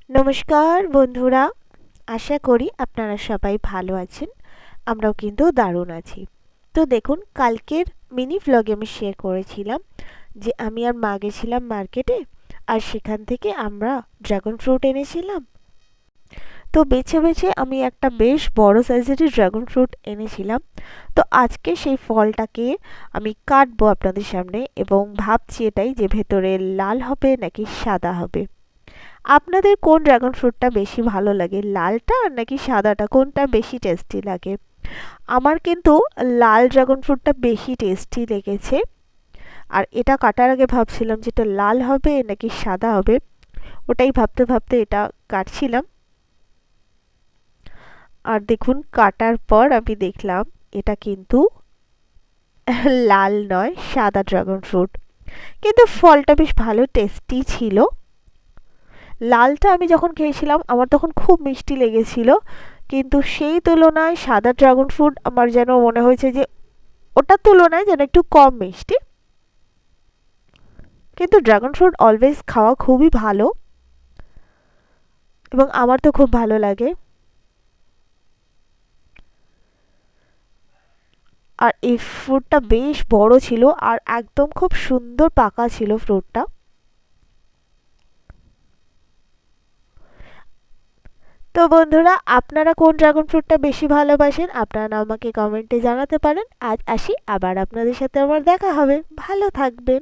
নমস্কার বন্ধুরা, আশা করি আপনারা সবাই ভালো আছেন। আমরাও কিন্তু দারুণ আছি। তো দেখুন, কালকের মিনি ভ্লগে আমি শেয়ার করেছিলাম যে আমি আর মা গেছিলাম মার্কেটে, আর সেখান থেকে আমরা ড্রাগন ফ্রুট এনেছিলাম। তো বেছে বেছে আমি একটা বেশ বড় সাইজেরই ড্রাগন ফ্রুট এনেছিলাম। তো আজকে সেই ফলটাকে আমি কাটবো আপনাদের সামনে, এবং ভাবছি এটাই যে ভেতরে লাল হবে নাকি সাদা হবে। আপনাদের কোন ড্রাগন ফ্রুটটা বেশি ভালো লাগে, লালটা নাকি সাদাটা, কোনটা বেশি টেস্টি লাগে? আমার কিন্তু লাল ড্রাগন ফ্রুটটা বেশি টেস্টি লেগেছে। আর এটা কাটার আগে ভাবছিলাম যে এটা লাল হবে নাকি সাদা হবে, ওটাই ভাবতে ভাবতে এটা কাটছিলাম। আর দেখুন, কাটার পর আমি দেখলাম এটা কিন্তু লাল নয়, সাদা ড্রাগন ফ্রুট। কিন্তু ফলটা বেশ ভালো টেস্টি ছিল। লালটা আমি যখন খেয়েছিলাম আমার তখন খুব মিষ্টি লেগেছিল, কিন্তু সেই তুলনায় সাদা ড্রাগন ফ্রুট আমার যেন মনে হয়েছে যে ওটার তুলনায় যেন একটু কম মিষ্টি। কিন্তু ড্রাগন ফ্রুট অলওয়েজ খাওয়া খুবই ভালো, এবং আমার তো খুব ভালো লাগে। আর এই ফ্রুটটা বেশ বড় ছিল, আর একদম খুব সুন্দর পাকা ছিল ফ্রুটটা। তো বন্ধুরা, আপনারা কোন ড্রাগন ফ্রুটটা বেশি ভালোবাসেন আপনারা আমাকে কমেন্টে জানাতে পারেন। আজ আসি, আবার আপনাদের সাথে আমার দেখা হবে। ভালো থাকবেন।